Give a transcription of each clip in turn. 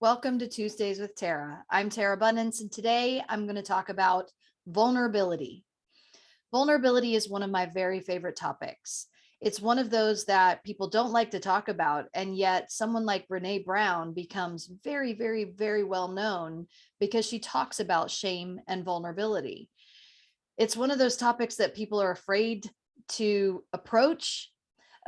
Welcome to Tuesdays with Terra. I'm Terra Bundance, and today I'm going to talk about vulnerability. Vulnerability is one of my very favorite topics. It's one of those that people don't like to talk about, and yet someone like Brene Brown becomes very, very, very well known because she talks about shame and vulnerability. It's one of those topics that people are afraid to approach,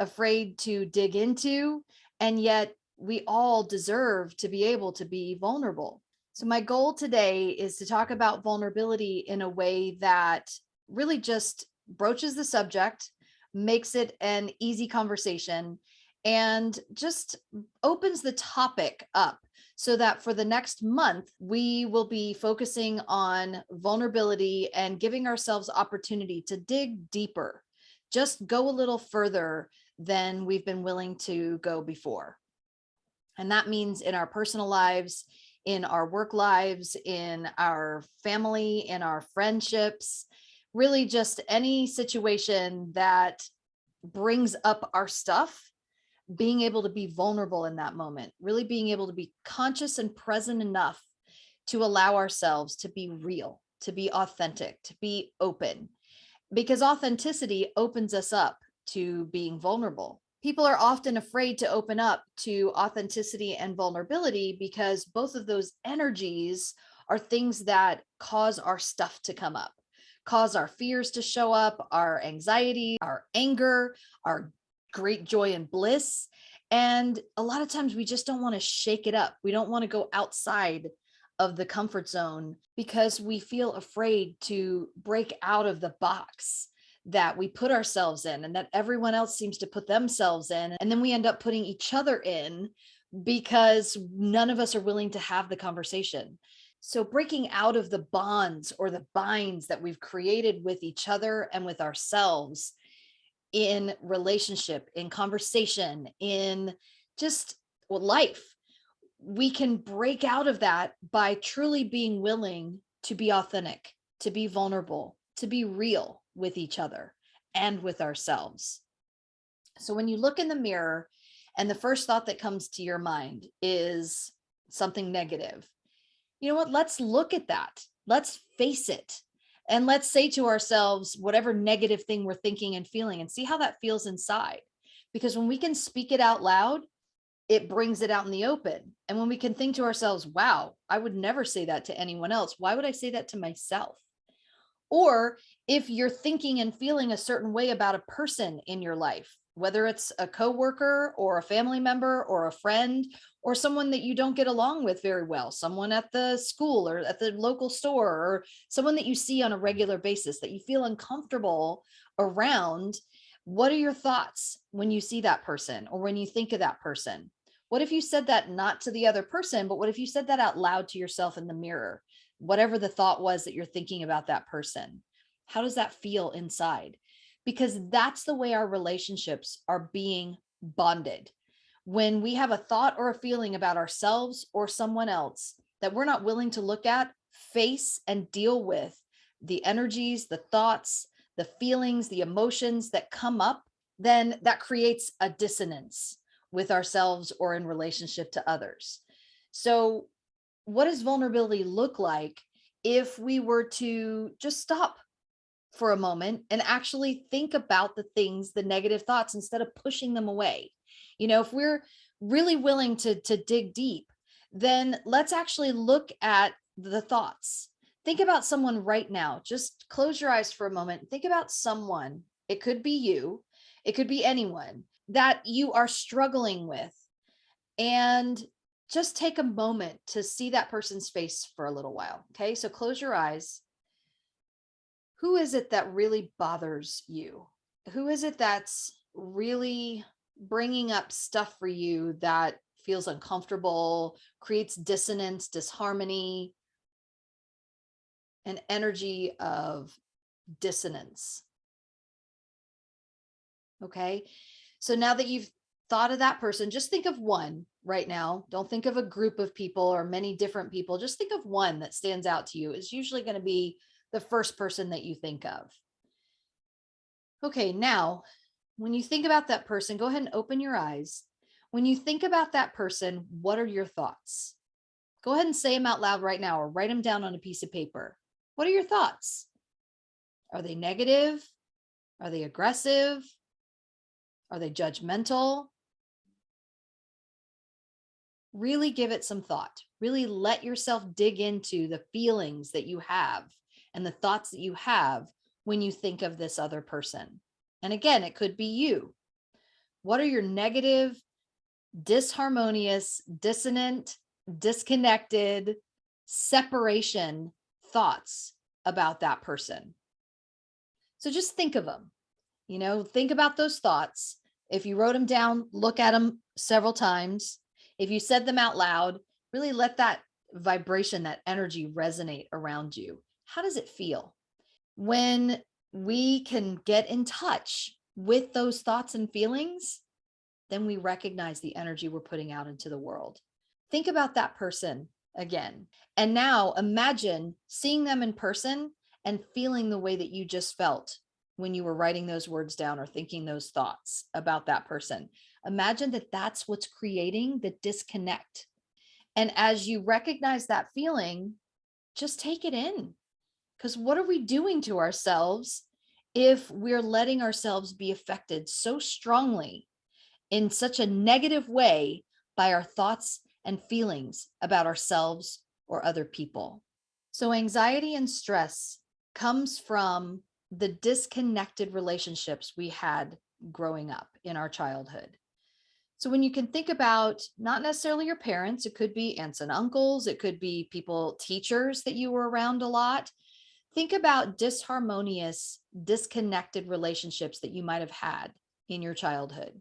afraid to dig into, and yet we all deserve to be able to be vulnerable. So, my goal today is to talk about vulnerability in a way that really just broaches the subject, makes it an easy conversation, and just opens the topic up so that for the next month, we will be focusing on vulnerability and giving ourselves opportunity to dig deeper, just go a little further than we've been willing to go before. And that means in our personal lives, in our work lives, in our family, in our friendships, really just any situation that brings up our stuff, being able to be vulnerable in that moment, really being able to be conscious and present enough to allow ourselves to be real, to be authentic, to be open, because authenticity opens us up to being vulnerable. People are often afraid to open up to authenticity and vulnerability because both of those energies are things that cause our stuff to come up, cause our fears to show up, our anxiety, our anger, our great joy and bliss. And a lot of times we just don't want to shake it up. We don't want to go outside of the comfort zone because we feel afraid to break out of the box that we put ourselves in and that everyone else seems to put themselves in. And then we end up putting each other in because none of us are willing to have the conversation. So breaking out of the bonds or the binds that we've created with each other and with ourselves in relationship, in conversation, in just life, we can break out of that by truly being willing to be authentic, to be vulnerable, to be real with each other and with ourselves. So when you look in the mirror and the first thought that comes to your mind is something negative, you know what? Let's look at that. Let's face it. And let's say to ourselves whatever negative thing we're thinking and feeling and see how that feels inside. Because when we can speak it out loud, it brings it out in the open. And when we can think to ourselves, wow, I would never say that to anyone else. Why would I say that to myself? Or if you're thinking and feeling a certain way about a person in your life, whether it's a coworker or a family member or a friend or someone that you don't get along with very well, someone at the school or at the local store, or someone that you see on a regular basis that you feel uncomfortable around, what are your thoughts when you see that person or when you think of that person? What if you said that not to the other person, but what if you said that out loud to yourself in the mirror? Whatever the thought was that you're thinking about that person, how does that feel inside? Because that's the way our relationships are being bonded. When we have a thought or a feeling about ourselves or someone else that we're not willing to look at, face, and deal with the energies, the thoughts, the feelings, the emotions that come up, then that creates a dissonance with ourselves or in relationship to others. So what does vulnerability look like if we were to just stop for a moment and actually think about the things, the negative thoughts, instead of pushing them away? You know, if we're really willing to dig deep, then let's actually look at the thoughts. Think about someone right now. Just close your eyes for a moment. Think about someone. It could be you, it could be anyone that you are struggling with. And just take a moment to see that person's face for a little while. Okay. So close your eyes. Who is it that really bothers you? Who is it that's really bringing up stuff for you that feels uncomfortable, creates dissonance, disharmony, an energy of dissonance? Okay. So now that you've thought of that person, just think of one right now. Don't think of a group of people or many different people. Just think of one that stands out to you. It's usually going to be the first person that you think of. Okay. Now, when you think about that person, go ahead and open your eyes. When you think about that person, what are your thoughts? Go ahead and say them out loud right now or write them down on a piece of paper. What are your thoughts? Are they negative? Are they aggressive? Are they judgmental? Really give it some thought. Really let yourself dig into the feelings that you have and the thoughts that you have when you think of this other person. And again, it could be you. What are your negative, disharmonious, dissonant, disconnected, separation thoughts about that person? So just think of them, think about those thoughts. If you wrote them down, look at them several times. If you said them out loud, really let that vibration, that energy resonate around you. How does it feel? When we can get in touch with those thoughts and feelings, then we recognize the energy we're putting out into the world. Think about that person again. And now imagine seeing them in person and feeling the way that you just felt when you were writing those words down or thinking those thoughts about that person. Imagine that that's what's creating the disconnect. And as you recognize that feeling, just take it in. Because what are we doing to ourselves if we're letting ourselves be affected so strongly in such a negative way by our thoughts and feelings about ourselves or other people? So anxiety and stress comes from the disconnected relationships we had growing up in our childhood. So when you can think about not necessarily your parents, it could be aunts and uncles, it could be people, teachers that you were around a lot. Think about disharmonious, disconnected relationships that you might have had in your childhood.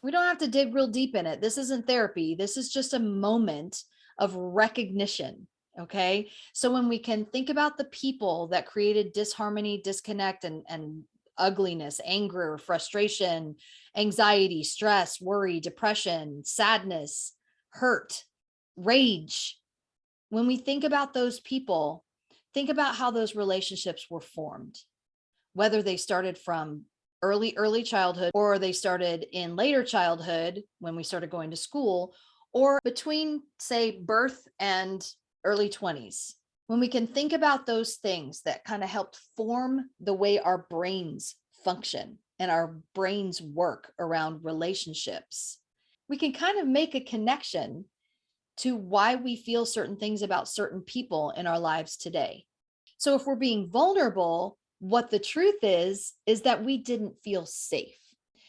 We don't have to dig real deep in it. This isn't therapy. This is just a moment of recognition. Okay. So when we can think about the people that created disharmony, disconnect, and ugliness, anger, frustration, anxiety, stress, worry, depression, sadness, hurt, rage. When we think about those people, think about how those relationships were formed, whether they started from early childhood or they started in later childhood when we started going to school, or between, say, birth and early 20s. When we can think about those things that kind of helped form the way our brains function and our brains work around relationships, we can kind of make a connection to why we feel certain things about certain people in our lives today. So if we're being vulnerable, what the truth is that we didn't feel safe.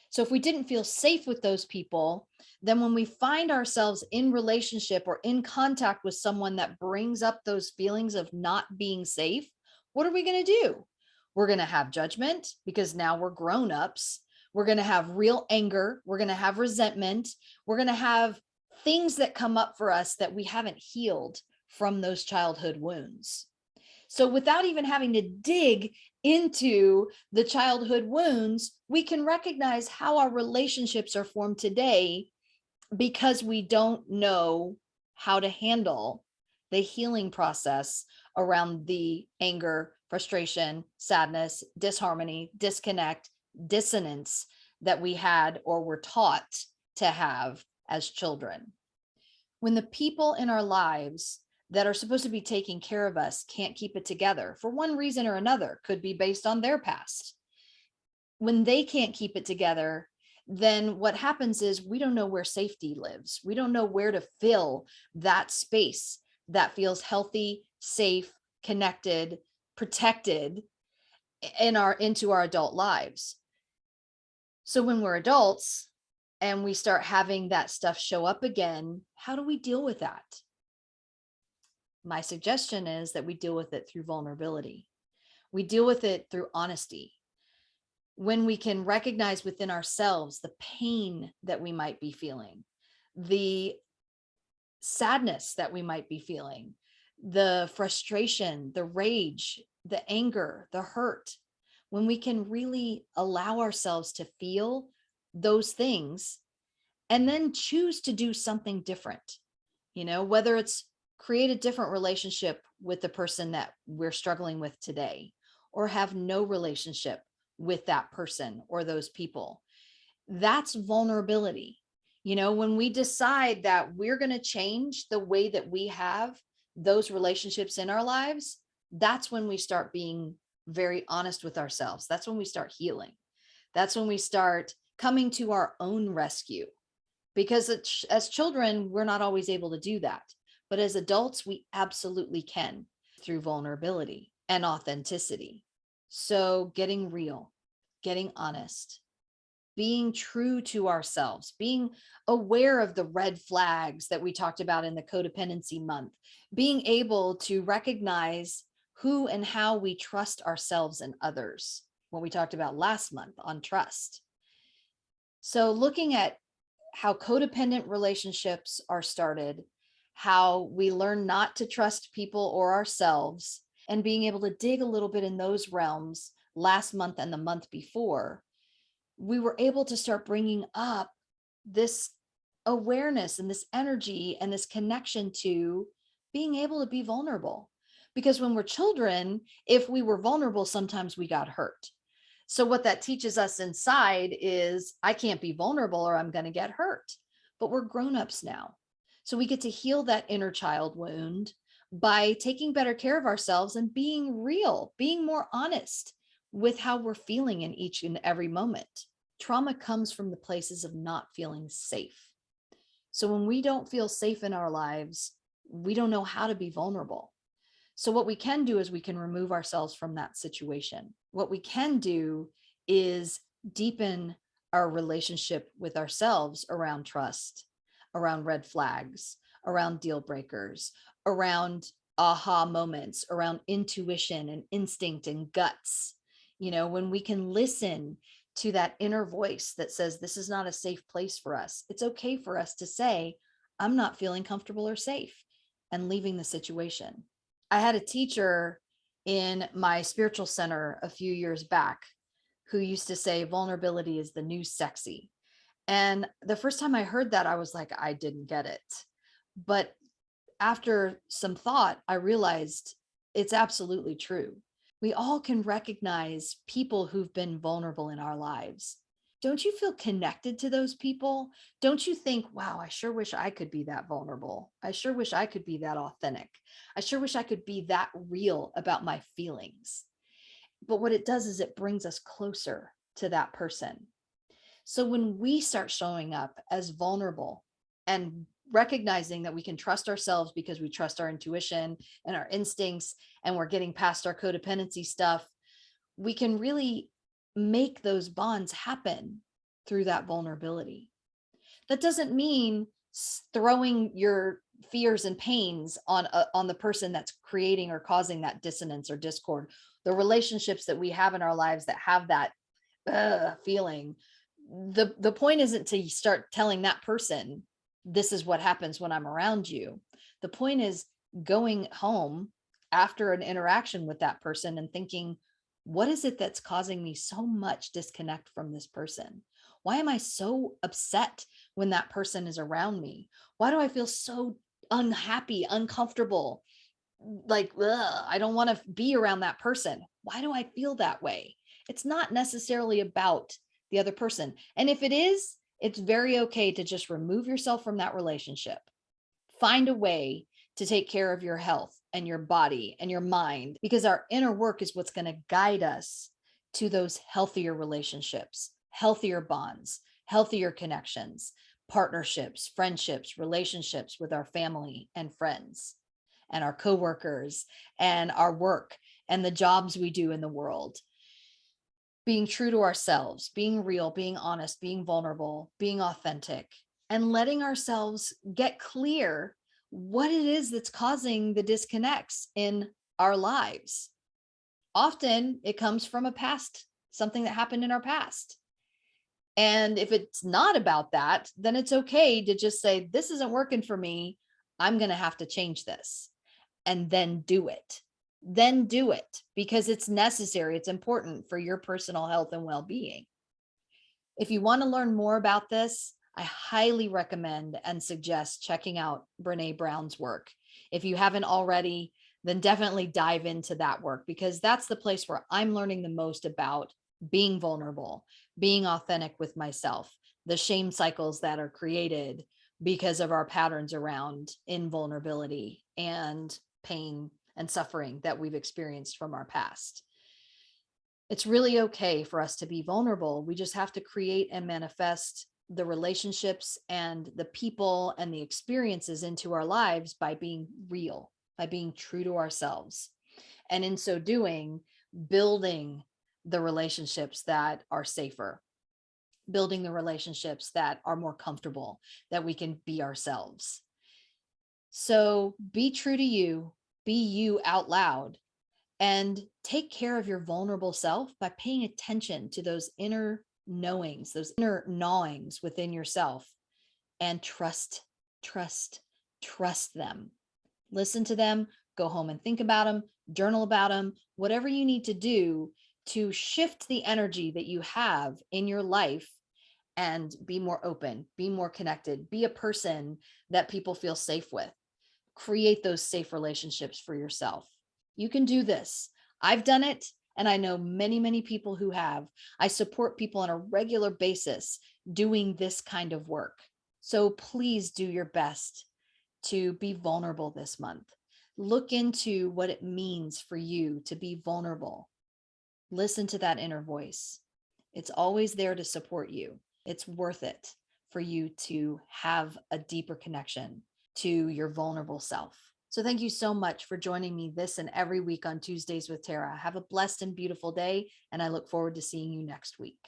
So if we didn't feel safe with those people, then when we find ourselves in relationship or in contact with someone that brings up those feelings of not being safe, what are we going to do? We're going to have judgment because now we're grown-ups. We're going to have real anger. We're going to have resentment. We're going to have things that come up for us that we haven't healed from those childhood wounds. So without even having to dig into the childhood wounds, we can recognize how our relationships are formed today because we don't know how to handle the healing process around the anger, frustration, sadness, disharmony, disconnect, dissonance that we had or were taught to have as children. When the people in our lives that are supposed to be taking care of us can't keep it together for one reason or another, could be based on their past. When they can't keep it together, then what happens is we don't know where safety lives. We don't know where to fill that space that feels healthy, safe, connected, protected into our adult lives. So when we're adults and we start having that stuff show up again, how do we deal with that? My suggestion is that we deal with it through vulnerability. We deal with it through honesty. When we can recognize within ourselves the pain that we might be feeling, the sadness that we might be feeling, the frustration, the rage, the anger, the hurt, when we can really allow ourselves to feel those things and then choose to do something different, whether it's create a different relationship with the person that we're struggling with today, or have no relationship with that person or those people. That's vulnerability. When we decide that we're going to change the way that we have those relationships in our lives, that's when we start being very honest with ourselves. That's when we start healing. That's when we start coming to our own rescue. Because as children, we're not always able to do that. But as adults, we absolutely can through vulnerability and authenticity. So getting real, getting honest, being true to ourselves, being aware of the red flags that we talked about in the codependency month, being able to recognize who and how we trust ourselves and others, what we talked about last month on trust. So looking at how codependent relationships are started, how we learn not to trust people or ourselves, and being able to dig a little bit in those realms last month and the month before, we were able to start bringing up this awareness and this energy and this connection to being able to be vulnerable. Because when we're children, if we were vulnerable, sometimes we got hurt. So what that teaches us inside is I can't be vulnerable or I'm going to get hurt. But we're grown-ups now. So we get to heal that inner child wound by taking better care of ourselves and being real, being more honest with how we're feeling in each and every moment. Trauma comes from the places of not feeling safe. So when we don't feel safe in our lives, we don't know how to be vulnerable. So what we can do is we can remove ourselves from that situation. What we can do is deepen our relationship with ourselves around trust, around red flags, around deal breakers, around aha moments, around intuition and instinct and guts. When we can listen to that inner voice that says, this is not a safe place for us. It's okay for us to say, I'm not feeling comfortable or safe, and leaving the situation. I had a teacher in my spiritual center a few years back who used to say vulnerability is the new sexy. And the first time I heard that, I was like, I didn't get it. But after some thought, I realized it's absolutely true. We all can recognize people who've been vulnerable in our lives. Don't you feel connected to those people? Don't you think, wow, I sure wish I could be that vulnerable. I sure wish I could be that authentic. I sure wish I could be that real about my feelings. But what it does is it brings us closer to that person. So when we start showing up as vulnerable and recognizing that we can trust ourselves because we trust our intuition and our instincts, and we're getting past our codependency stuff, we can really make those bonds happen through that vulnerability. That doesn't mean throwing your fears and pains on the person that's creating or causing that dissonance or discord. The relationships that we have in our lives that have that feeling, the point isn't to start telling that person, this is what happens when I'm around you. The point is going home after an interaction with that person and thinking, what is it that's causing me so much disconnect from this person? Why am I so upset when that person is around me? Why do I feel so unhappy, uncomfortable? Like, I don't want to be around that person. Why do I feel that way? It's not necessarily about the other person. And if it is, it's very okay to just remove yourself from that relationship. Find a way to take care of your health and your body and your mind, because our inner work is what's going to guide us to those healthier relationships, healthier bonds, healthier connections, partnerships, friendships, relationships with our family and friends and our coworkers and our work and the jobs we do in the world. Being true to ourselves, being real, being honest, being vulnerable, being authentic, and letting ourselves get clear what it is that's causing the disconnects in our lives. Often it comes from a past, something that happened in our past. And if it's not about that, then it's okay to just say, this isn't working for me. I'm going to have to change this, and then do it. Then do it because it's necessary. It's important for your personal health and well-being. If you want to learn more about this, I highly recommend and suggest checking out Brene Brown's work. If you haven't already, then definitely dive into that work, because that's the place where I'm learning the most about being vulnerable, being authentic with myself, the shame cycles that are created because of our patterns around invulnerability and pain and suffering that we've experienced from our past. It's really okay for us to be vulnerable. We just have to create and manifest the relationships and the people and the experiences into our lives by being real, by being true to ourselves. And in so doing, building the relationships that are safer, building the relationships that are more comfortable, that we can be ourselves. So be true to you, be you out loud, and take care of your vulnerable self by paying attention to those inner knowings, those inner gnawings within yourself, and trust, trust them. Listen to them, go home and think about them, journal about them, whatever you need to do to shift the energy that you have in your life and be more open, be more connected, be a person that people feel safe with. Create those safe relationships for yourself. You can do this. I've done it, and I know many, many people who have. I support people on a regular basis doing this kind of work. So please do your best to be vulnerable this month. Look into what it means for you to be vulnerable. Listen to that inner voice. It's always there to support you. It's worth it for you to have a deeper connection to your vulnerable self. So thank you so much for joining me this and every week on Tuesdays with Terra. Have a blessed and beautiful day, and I look forward to seeing you next week.